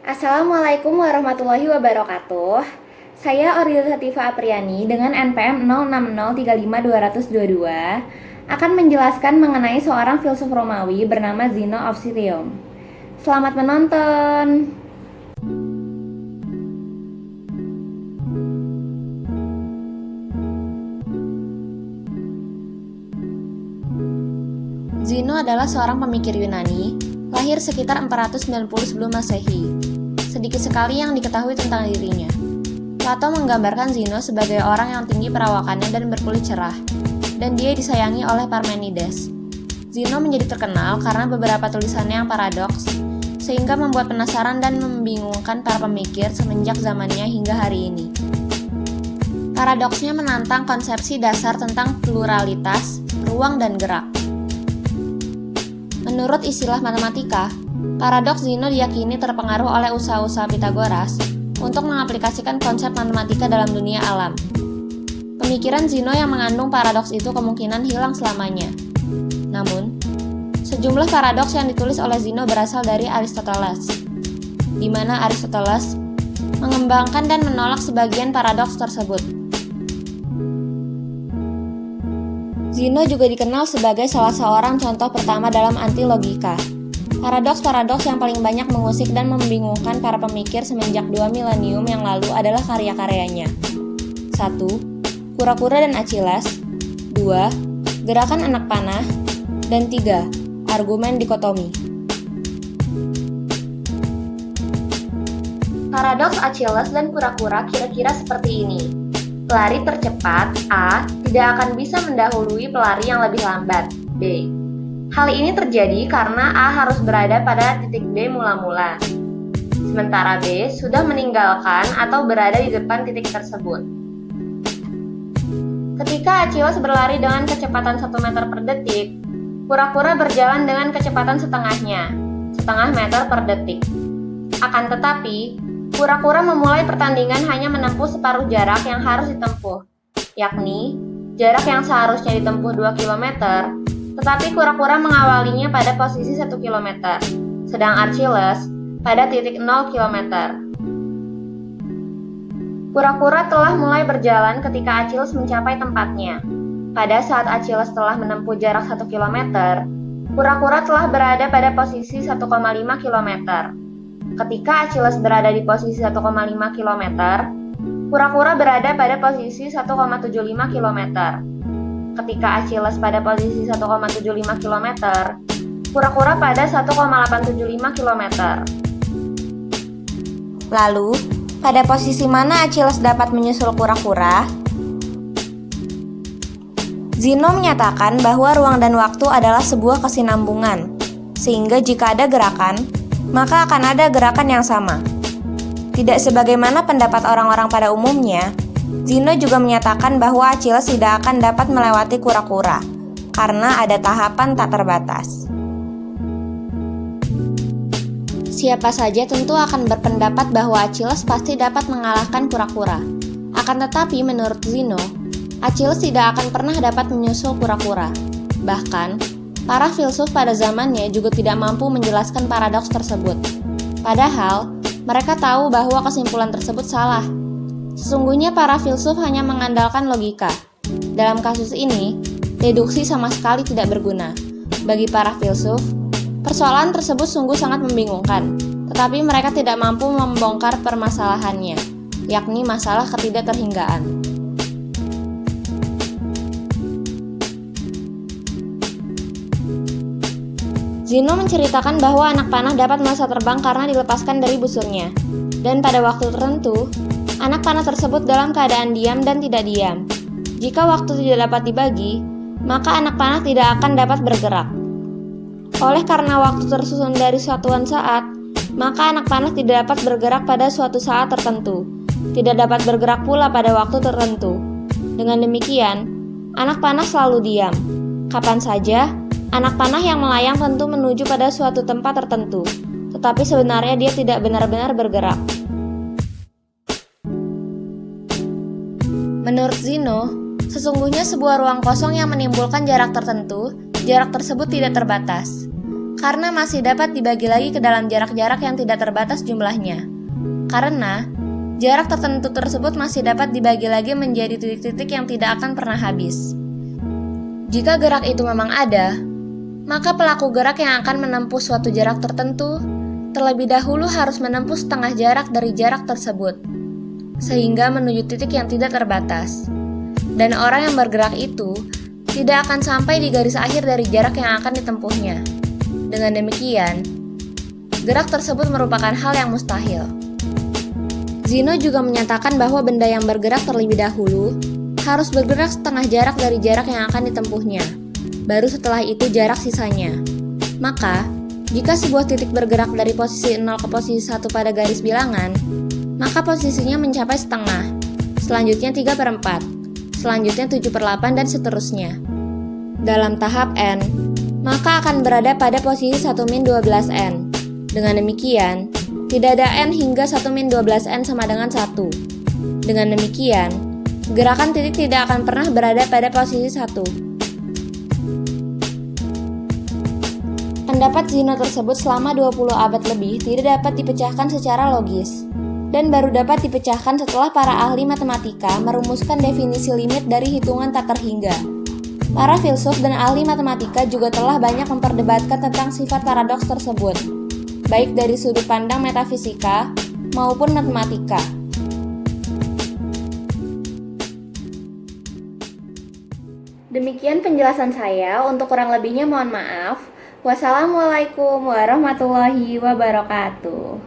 Assalamualaikum warahmatullahi wabarakatuh. Saya Oril Sativa Apriani dengan NPM 06035252 akan menjelaskan mengenai seorang filsuf Romawi bernama Zeno of Citium. Selamat menonton. Zeno adalah seorang pemikir Yunani, lahir sekitar 490 sebelum Masehi. Sedikit sekali yang diketahui tentang dirinya. Plato menggambarkan Zeno sebagai orang yang tinggi perawakannya dan berkulit cerah, dan dia disayangi oleh Parmenides. Zeno menjadi terkenal karena beberapa tulisannya yang paradoks, sehingga membuat penasaran dan membingungkan para pemikir semenjak zamannya hingga hari ini. Paradoksnya menantang konsepsi dasar tentang pluralitas, ruang, dan gerak. Menurut istilah matematika, paradoks Zeno diyakini terpengaruh oleh usaha-usaha Pythagoras untuk mengaplikasikan konsep matematika dalam dunia alam. Pemikiran Zeno yang mengandung paradoks itu kemungkinan hilang selamanya. Namun, sejumlah paradoks yang ditulis oleh Zeno berasal dari Aristoteles, di mana Aristoteles mengembangkan dan menolak sebagian paradoks tersebut. Zeno juga dikenal sebagai salah seorang contoh pertama dalam anti-logika. Paradoks-paradoks yang paling banyak mengusik dan membingungkan para pemikir semenjak 2 milenium yang lalu adalah karya-karyanya. 1. Kura-kura dan Achilles. 2. Gerakan anak panah. Dan 3. Argumen dikotomi. Paradoks Achilles dan kura-kura kira-kira seperti ini. Pelari tercepat, A, tidak akan bisa mendahului pelari yang lebih lambat, B. Hal ini terjadi karena A harus berada pada titik B mula-mula, sementara B sudah meninggalkan atau berada di depan titik tersebut. Ketika Achilles berlari dengan kecepatan 1 meter per detik, kura-kura berjalan dengan kecepatan setengah meter per detik. Akan tetapi, kura-kura memulai pertandingan hanya menempuh separuh jarak yang harus ditempuh, yakni jarak yang seharusnya ditempuh 2 km, tetapi kura-kura mengawalinya pada posisi 1 km, sedang Achilles pada titik 0 km. Kura-kura telah mulai berjalan ketika Achilles mencapai tempatnya. Pada saat Achilles telah menempuh jarak 1 km, kura-kura telah berada pada posisi 1,5 km. Ketika Achilles berada di posisi 1,5 km, kura-kura berada pada posisi 1,75 km. Ketika Achilles pada posisi 1,75 km, kura-kura pada 1,875 km. Lalu, pada posisi mana Achilles dapat menyusul kura-kura? Zeno menyatakan bahwa ruang dan waktu adalah sebuah kesinambungan, sehingga jika ada gerakan, maka akan ada gerakan yang sama. Tidak sebagaimana pendapat orang-orang pada umumnya, Zeno juga menyatakan bahwa Achilles tidak akan dapat melewati kura-kura, karena ada tahapan tak terbatas. Siapa saja tentu akan berpendapat bahwa Achilles pasti dapat mengalahkan kura-kura. Akan tetapi menurut Zeno, Achilles tidak akan pernah dapat menyusul kura-kura. Bahkan, para filsuf pada zamannya juga tidak mampu menjelaskan paradoks tersebut. Padahal, mereka tahu bahwa kesimpulan tersebut salah. Sesungguhnya para filsuf hanya mengandalkan logika. Dalam kasus ini, deduksi sama sekali tidak berguna. Bagi para filsuf, persoalan tersebut sungguh sangat membingungkan, tetapi mereka tidak mampu membongkar permasalahannya, yakni masalah ketidakterhinggaan. Zeno menceritakan bahwa anak panah dapat merasa terbang karena dilepaskan dari busurnya. Dan pada waktu tertentu, anak panah tersebut dalam keadaan diam dan tidak diam. Jika waktu tidak dapat dibagi, maka anak panah tidak akan dapat bergerak. Oleh karena waktu tersusun dari satuan saat, maka anak panah tidak dapat bergerak pada suatu saat tertentu. Tidak dapat bergerak pula pada waktu tertentu. Dengan demikian, anak panah selalu diam. Kapan saja, anak panah yang melayang tentu menuju pada suatu tempat tertentu, tetapi sebenarnya dia tidak benar-benar bergerak. Menurut Zeno, sesungguhnya sebuah ruang kosong yang menimbulkan jarak tertentu, jarak tersebut tidak terbatas. karena masih dapat dibagi lagi ke dalam jarak-jarak yang tidak terbatas jumlahnya. Karena jarak tertentu tersebut masih dapat dibagi lagi menjadi titik-titik yang tidak akan pernah habis. Jika gerak itu memang ada, maka pelaku gerak yang akan menempuh suatu jarak tertentu terlebih dahulu harus menempuh setengah jarak dari jarak tersebut, sehingga menuju titik yang tidak terbatas. Dan orang yang bergerak itu tidak akan sampai di garis akhir dari jarak yang akan ditempuhnya. Dengan demikian, gerak tersebut merupakan hal yang mustahil. Zeno juga menyatakan bahwa benda yang bergerak terlebih dahulu harus bergerak setengah jarak dari jarak yang akan ditempuhnya. Baru setelah itu jarak sisanya. Maka, jika sebuah titik bergerak dari posisi 0 ke posisi 1 pada garis bilangan, maka posisinya mencapai setengah, selanjutnya 3/4, selanjutnya 7/8 dan seterusnya. Dalam tahap N, maka akan berada pada posisi 1-12N. Dengan demikian, tidak ada N hingga 1-12N sama dengan 1. Dengan demikian, gerakan titik tidak akan pernah berada pada posisi 1. Pendapat Zeno tersebut selama 20 abad lebih tidak dapat dipecahkan secara logis, dan baru dapat dipecahkan setelah para ahli matematika merumuskan definisi limit dari hitungan tak terhingga. Para filsuf dan ahli matematika juga telah banyak memperdebatkan tentang sifat paradoks tersebut, baik dari sudut pandang metafisika maupun matematika. Demikian penjelasan saya, untuk kurang lebihnya mohon maaf. Wassalamualaikum warahmatullahi wabarakatuh.